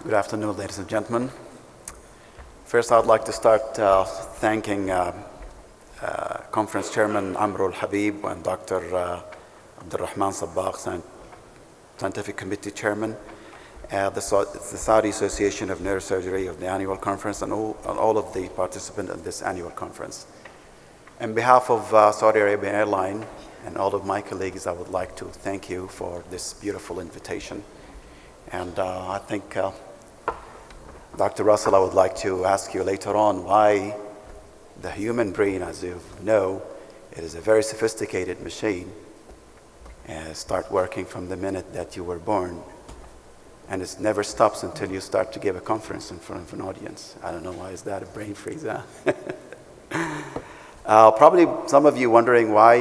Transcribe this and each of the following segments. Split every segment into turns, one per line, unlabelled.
Good afternoon, ladies and gentlemen. First, I'd like to start thanking Conference Chairman Amrul Habib and Dr. Abdulrahman Sabbagh, Scientific Committee Chairman, the Saudi Association of Neurosurgery of the annual conference, and all of the participants in this annual conference. On behalf of Saudi Arabian Airlines and all of my colleagues, I would like to thank you for this beautiful invitation. And I think, Dr. Russell, I would like to ask you later on why the human brain, as you know, it is a very sophisticated machine, start working from the minute that you were born. And it never stops until you start to give a conference in front of an audience. I don't know, why is that a brain freeze? Huh? Probably some of you wondering why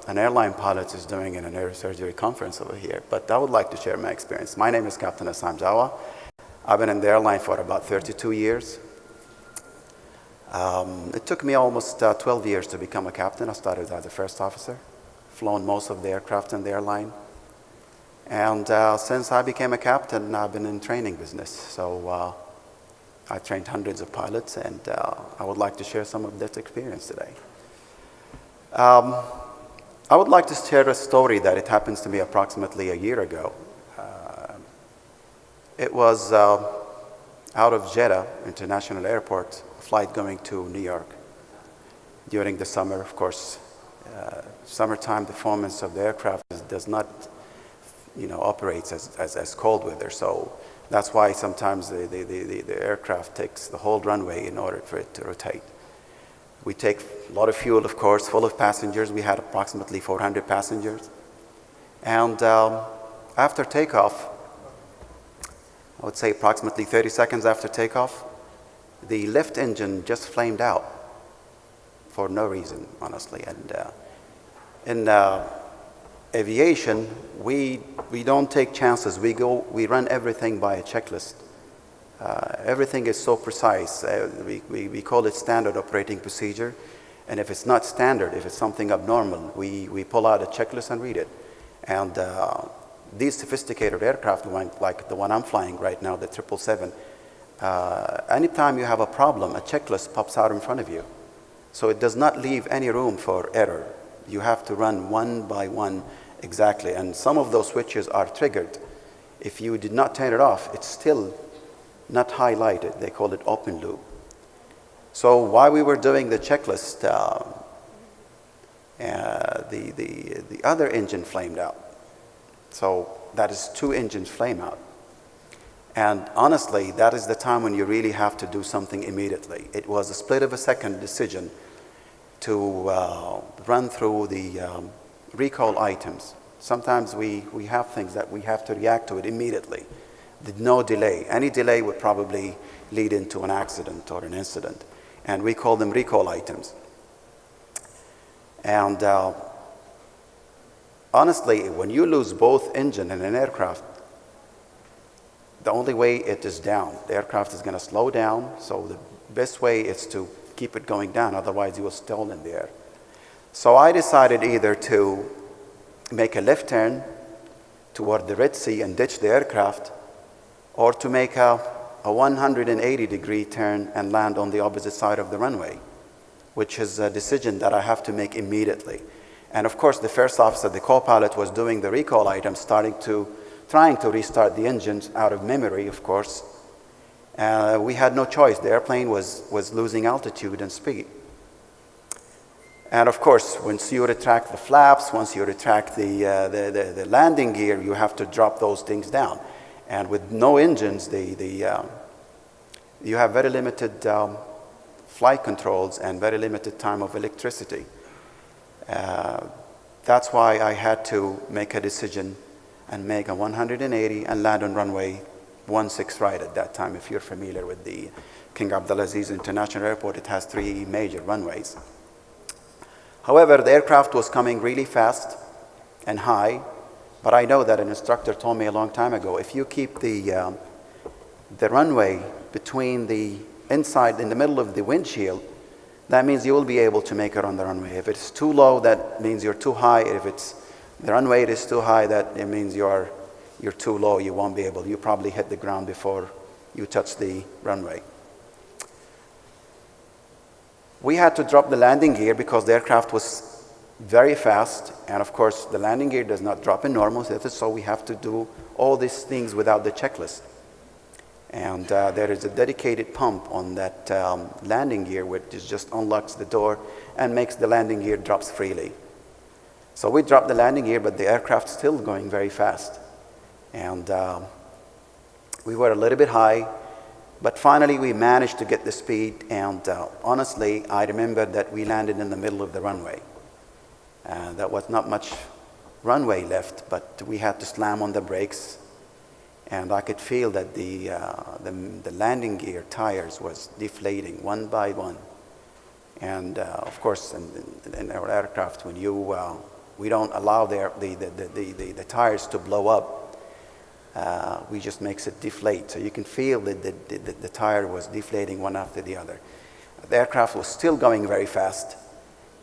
an airline pilot is doing a neurosurgery conference over here, but I would like to share my experience. My name is Captain Essam Jawa. I've been in the airline for about 32 years. It took me almost 12 years to become a captain. I started as a first officer, flown most of the aircraft in the airline. And since I became a captain, I've been in training business. So I trained hundreds of pilots, and I would like to share some of that experience today. I would like to share a story that it happens to me approximately a year ago. It was out of Jeddah International Airport, a flight going to New York. During the summer, of course, summertime, the performance of the aircraft does not, operates as cold weather. So that's why sometimes the aircraft takes the whole runway in order for it to rotate. We take a lot of fuel, of course, full of passengers. We had approximately 400 passengers. And after takeoff, I would say approximately 30 seconds after takeoff, the lift engine just flamed out for no reason, honestly. And in aviation, we don't take chances. We run everything by a checklist. Everything is so precise. We call it standard operating procedure. And if it's not standard, if it's something abnormal, we pull out a checklist and read it. And these sophisticated aircraft, like the one I'm flying right now, the 777, anytime you have a problem, a checklist pops out in front of you. So it does not leave any room for error. You have to run one by one exactly. And some of those switches are triggered. If you did not turn it off, it's still not highlighted. They call it open loop. So while we were doing the checklist, the other engine flamed out. So that is 2 engines flame out. And honestly, that is the time when you really have to do something immediately. It was a split of a second decision to run through the recall items. Sometimes we have things that we have to react to it immediately. No delay. Any delay would probably lead into an accident or an incident. And we call them recall items. And honestly, when you lose both engine in an aircraft, the only way it is down. The aircraft is going to slow down, so the best way is to keep it going down, otherwise you will stall in the air. So I decided either to make a left turn toward the Red Sea and ditch the aircraft, or to make a 180-degree turn and land on the opposite side of the runway, which is a decision that I have to make immediately. And of course, the first officer, the co-pilot, was doing the recall items, trying to restart the engines out of memory, of course. We had no choice. The airplane was losing altitude and speed. And of course, once you retract the flaps, once you retract the landing gear, you have to drop those things down. And with no engines, you have very limited flight controls and very limited time of electricity. That's why I had to make a decision and make a 180 and land on runway 16 right at that time. If you're familiar with the King Abdulaziz International Airport, it has 3 major runways. However, the aircraft was coming really fast and high, but I know that an instructor told me a long time ago, if you keep the runway between the inside, in the middle of the windshield, that means you will be able to make it on the runway. If it's too low, that means you're too high. If the runway is too high, that it means you're you're too low, you won't be able, you probably hit the ground before you touch the runway. We had to drop the landing gear because the aircraft was very fast, and of course the landing gear does not drop in normal, so we have to do all these things without the checklist. And there is a dedicated pump on that landing gear which just unlocks the door and makes the landing gear drops freely. So we dropped the landing gear, but the aircraft's still going very fast. And we were a little bit high, but finally we managed to get the speed, and honestly, I remember that we landed in the middle of the runway. There was not much runway left, but we had to slam on the brakes, and I could feel that the landing gear tires was deflating one by one. And of course, in our aircraft, when we don't allow the tires to blow up, we just makes it deflate. So you can feel that the tire was deflating one after the other. The aircraft was still going very fast,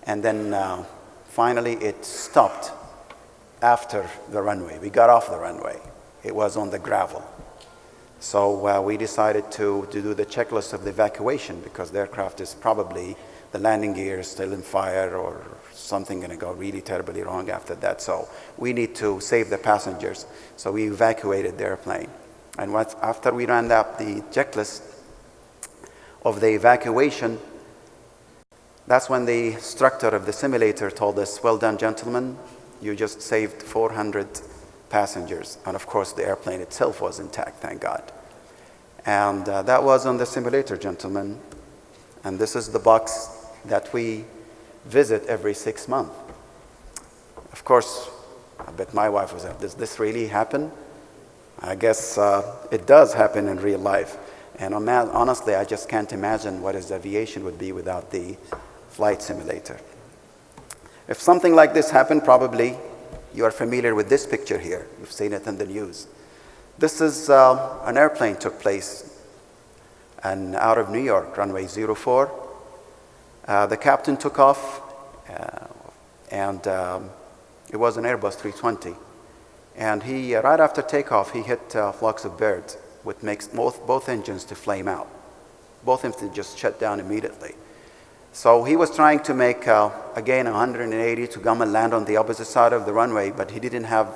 and then finally it stopped after the runway. We got off the runway. It was on the gravel. So we decided to do the checklist of the evacuation, because the aircraft is probably, the landing gear is still in fire, or something going to go really terribly wrong after that. So we need to save the passengers. So we evacuated the airplane. And after we ran up the checklist of the evacuation, that's when the instructor of the simulator told us, "Well done, gentlemen. You just saved 400 passengers." And of course, the airplane itself was intact, thank God. And that was on the simulator, gentlemen. And this is the box that we visit every 6 months. Of course, I bet my wife was like, "Does this really happen?" I guess it does happen in real life. And honestly, I just can't imagine what his aviation would be without the flight simulator. If something like this happened, probably you are familiar with this picture here. You've seen it in the news. This is an airplane took place out of New York, runway 04. The captain took off, and it was an Airbus 320. And he, right after takeoff, he hit flocks of birds, which makes both engines to flame out. Both engines just shut down immediately. So he was trying to make, again, 180 to come and land on the opposite side of the runway, but he didn't have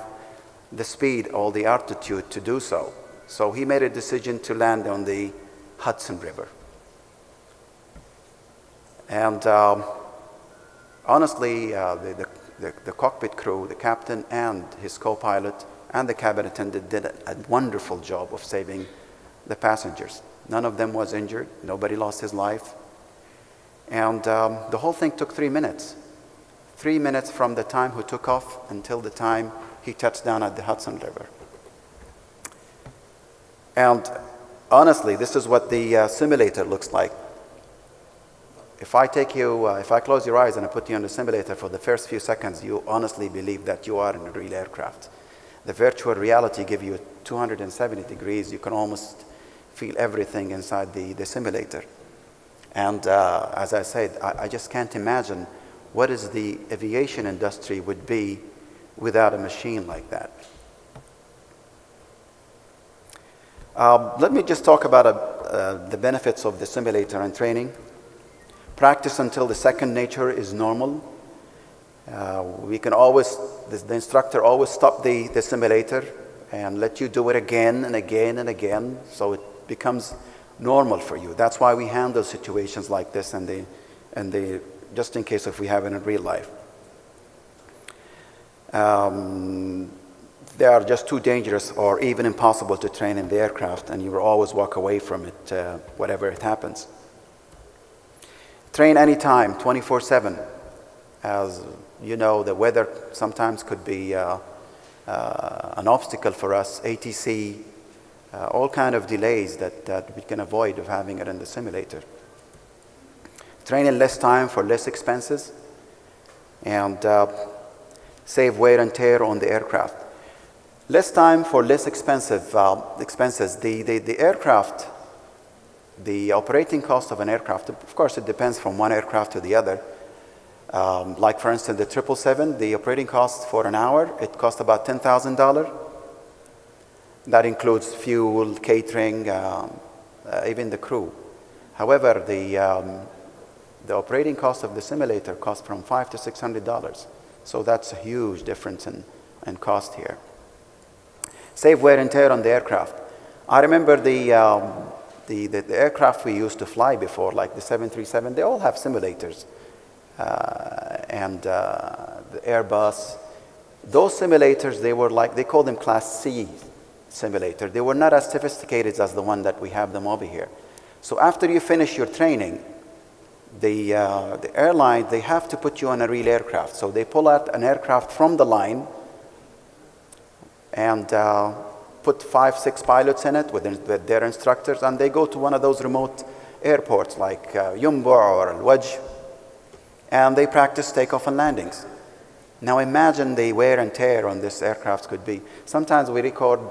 the speed or the altitude to do so. So he made a decision to land on the Hudson River. And honestly, the cockpit crew, the captain and his co-pilot and the cabin attendant did a wonderful job of saving the passengers. None of them was injured. Nobody lost his life. And the whole thing took 3 minutes. 3 minutes from the time he took off until the time he touched down at the Hudson River. And honestly, this is what the simulator looks like. If I close your eyes and I put you on the simulator for the first few seconds, you honestly believe that you are in a real aircraft. The virtual reality gives you 270 degrees. You can almost feel everything inside the simulator. And as I said, I just can't imagine what is the aviation industry would be without a machine like that. Let me just talk about the benefits of the simulator and training. Practice until the second nature is normal. We can always, the instructor always stop the simulator and let you do it again and again and again, so it becomes normal for you. That's why we handle situations like this and just in case if we have it in real life. They are just too dangerous or even impossible to train in the aircraft, and you will always walk away from it, whatever it happens. Train anytime, 24/7. As you know, the weather sometimes could be an obstacle for us, ATC, all kind of delays that we can avoid of having it in the simulator. Train in less time for less expenses, and save wear and tear on the aircraft. Less time for less expenses. The aircraft, the operating cost of an aircraft, of course it depends from one aircraft to the other. Like for instance, the 777, the operating cost for an hour, it cost about $10,000. That includes fuel, catering, even the crew. However, the operating cost of the simulator costs from $500 to $600. So that's a huge difference in cost here. Save wear and tear on the aircraft. I remember the aircraft we used to fly before, like the 737, they all have simulators. And the Airbus, those simulators, they call them Class C simulator. They were not as sophisticated as the one that we have them over here. So after you finish your training, the airline, they have to put you on a real aircraft. So they pull out an aircraft from the line and put 5, 6 pilots in it with their instructors, and they go to one of those remote airports like Yumbo or Al-Wajh, and they practice takeoff and landings. Now imagine the wear and tear on this aircraft could be. Sometimes we record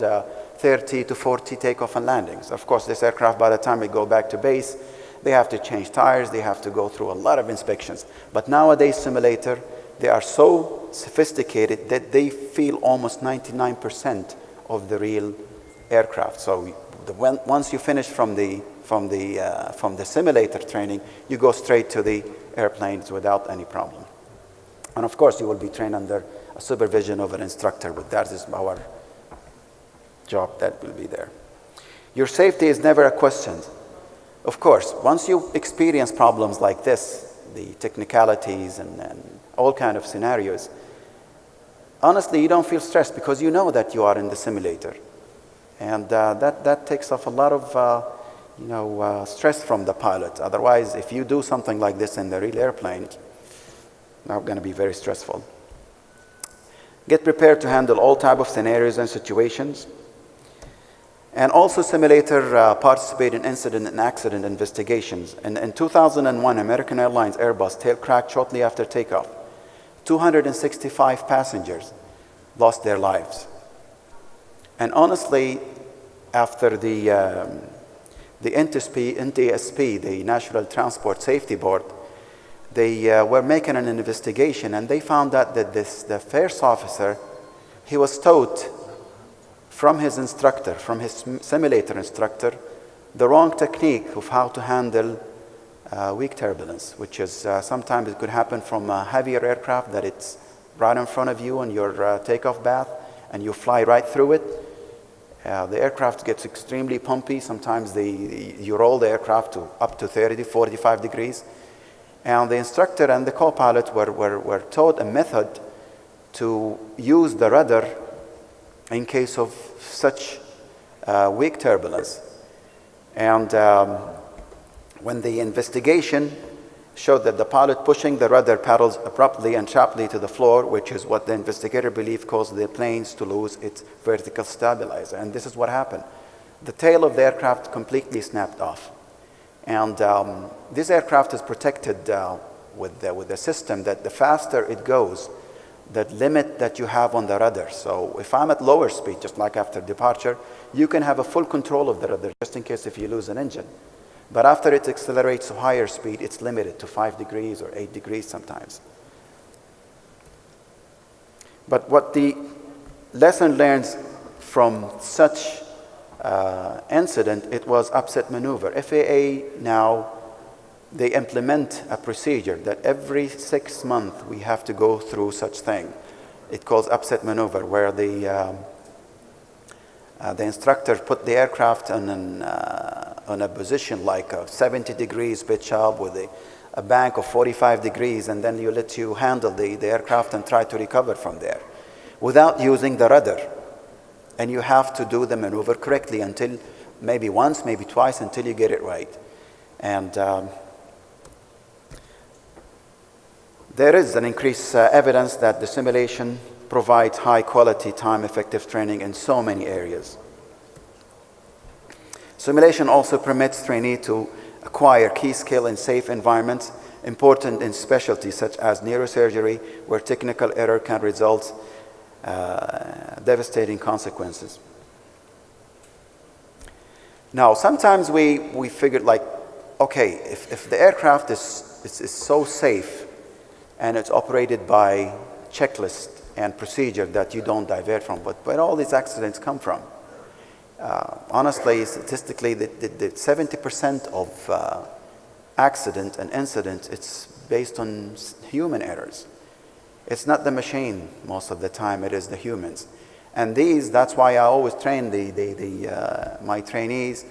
30 to 40 takeoff and landings. Of course, this aircraft, by the time we go back to base, they have to change tires, they have to go through a lot of inspections. But nowadays, simulator, they are so sophisticated that they feel almost 99% of the real aircraft. So once you finish from the simulator training, you go straight to the airplanes without any problem. And of course, you will be trained under a supervision of an instructor, but that is our job that will be there. Your safety is never a question. Of course, once you experience problems like this, the technicalities and all kind of scenarios, honestly, you don't feel stressed because you know that you are in the simulator. And that takes off a lot of stress from the pilot. Otherwise, if you do something like this in the real airplane, it's not going to be very stressful. Get prepared to handle all types of scenarios and situations. And also simulator participate in incident and accident investigations. And in 2001, American Airlines Airbus tail cracked shortly after takeoff. 265 passengers lost their lives. And honestly, after the NTSB, the National Transport Safety Board, they were making an investigation, and they found out that the first officer, he was taught from his instructor, from his simulator instructor, the wrong technique of how to handle weak turbulence, which is sometimes it could happen from a heavier aircraft that it's right in front of you on your takeoff path, and you fly right through it. The aircraft gets extremely pumpy. Sometimes you roll the aircraft to up to 30, 45 degrees. And the instructor and the co-pilot were taught a method to use the rudder in case of such weak turbulence. And when the investigation showed that the pilot pushing the rudder paddles abruptly and sharply to the floor, which is what the investigator believed caused the planes to lose its vertical stabilizer. And this is what happened. The tail of the aircraft completely snapped off. And this aircraft is protected with a system that the faster it goes, that limit that you have on the rudder. So if I'm at lower speed, just like after departure, you can have a full control of the rudder just in case if you lose an engine. But after it accelerates to higher speed, it's limited to 5 degrees or 8 degrees sometimes. But what the lesson learned from such incident, it was upset maneuver. FAA now, they implement a procedure that every 6 months we have to go through such thing. It calls upset maneuver, where the instructor put the aircraft on a position like a 70 degrees pitch up with a bank of 45 degrees, and then you let you handle the aircraft and try to recover from there without using the rudder. And you have to do the maneuver correctly until maybe once, maybe twice, until you get it right. And there is an increased evidence that the simulation provides high quality, time-effective training in so many areas. Simulation also permits trainee to acquire key skill in safe environments, important in specialties such as neurosurgery, where technical error can result devastating consequences. Now, sometimes we figured like, okay, if the aircraft is so safe and it's operated by checklist and procedure that you don't divert from, but where all these accidents come from? Honestly, statistically, the 70% of accident and incidents, it's based on human errors. It's not the machine most of the time, it is the humans. And that's why I always train my trainees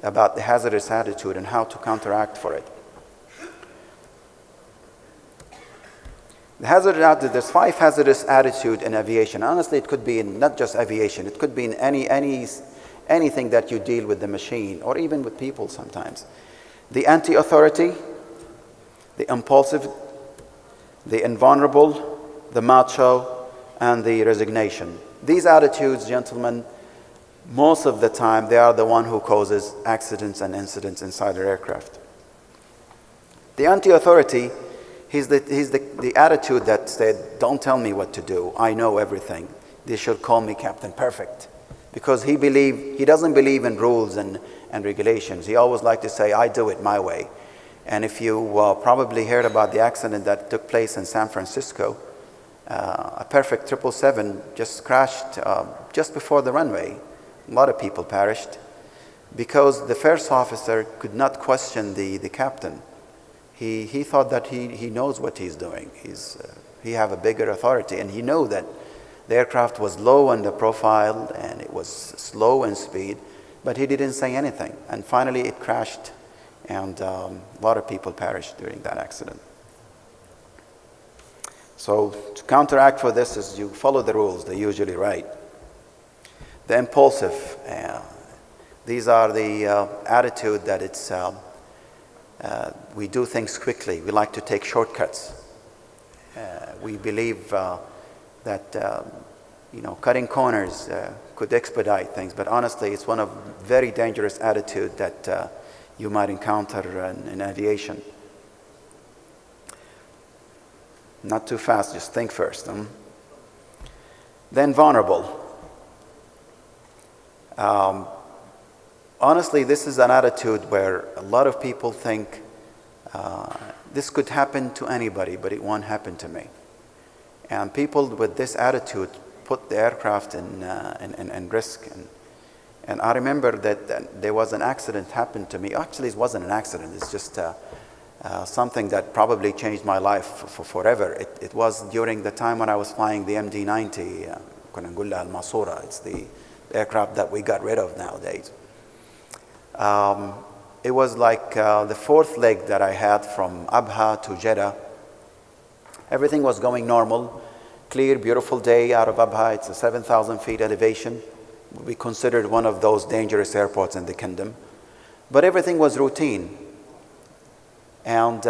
about the hazardous attitude and how to counteract for it. The hazardous attitude, there's 5 hazardous attitude in aviation. Honestly, it could be in not just aviation, it could be in anything that you deal with the machine or even with people sometimes. The anti-authority, the impulsive, the invulnerable, the macho, and the resignation. These attitudes, gentlemen, most of the time, they are the one who causes accidents and incidents inside the aircraft. The anti-authority, he's the attitude that said, don't tell me what to do, I know everything. They should call me Captain Perfect. Because he doesn't believe in rules and regulations. He always liked to say, I do it my way. And if you probably heard about the accident that took place in San Francisco, a perfect 777 just crashed just before the runway. A lot of people perished because the first officer could not question the captain. He thought that he knows what he's doing. He have a bigger authority, and he knew that the aircraft was low on the profile and it was slow in speed, but he didn't say anything. And finally it crashed, and a lot of people perished during that accident. So to counteract for this is you follow the rules, they're usually right. The impulsive, these are the attitude that it's we do things quickly. We like to take shortcuts. We believe that cutting corners could expedite things, but honestly, it's one of very dangerous attitude that you might encounter in aviation. Not too fast, just think first. Then vulnerable. Honestly, this is an attitude where a lot of people think this could happen to anybody, but it won't happen to me. And people with this attitude put the aircraft in risk. And I remember that there was an accident happened to me. Actually, it wasn't an accident. It's just something that probably changed my life for forever. It was during the time when I was flying the MD-90, كنا نقولها الماسورة. It's the aircraft that we got rid of nowadays. It was like the 4th leg that I had from Abha to Jeddah. Everything was going normal, clear, beautiful day out of Abha. It's a 7,000 feet elevation. We considered one of those dangerous airports in the kingdom. But everything was routine. And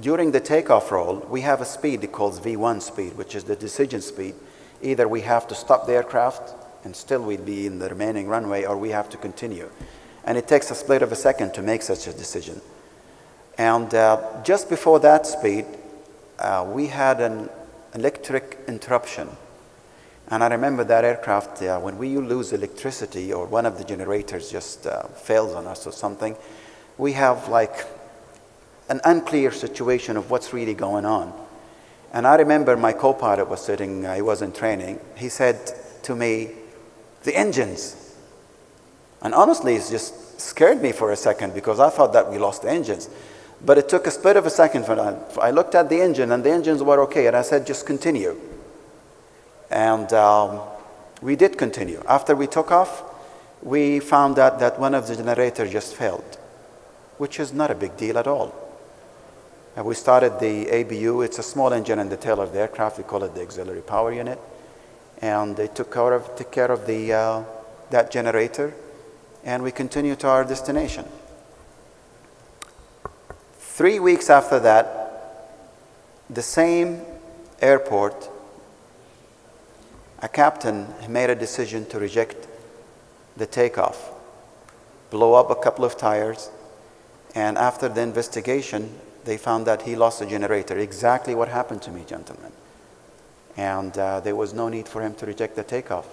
during the takeoff roll, we have a speed it calls V1 speed, which is the decision speed. Either we have to stop the aircraft and still we'd be in the remaining runway, or we have to continue. And it takes a split of a second to make such a decision. And just before that speed, we had an electric interruption. And I remember that aircraft, when we lose electricity or one of the generators just fails on us or something, we have like an unclear situation of what's really going on. And I remember my co-pilot was sitting, he was in training, he said to me, the engines. And honestly, it just scared me for a second because I thought that we lost the engines. But it took a split of a second for that. I looked at the engine and the engines were okay. And I said, just continue. And we did continue. After we took off, we found out that one of the generators just failed, which is not a big deal at all. And we started the ABU. It's a small engine in the tail of the aircraft. We call it the auxiliary power unit. And they took care of that generator. And we continued to our destination. 3 weeks after that, the same airport, a captain made a decision to reject the takeoff, blow up a couple of tires, and after the investigation, they found that he lost the generator. Exactly what happened to me, gentlemen. And there was no need for him to reject the takeoff.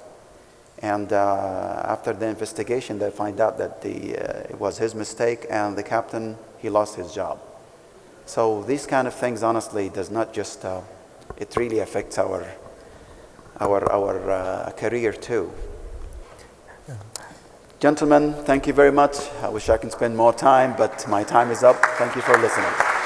And after the investigation, they find out that it was his mistake, and the captain, he lost his job. So these kind of things, honestly, does not just, it really affects our career too. Gentlemen, thank you very much. I wish I can spend more time, but my time is up. Thank you for listening.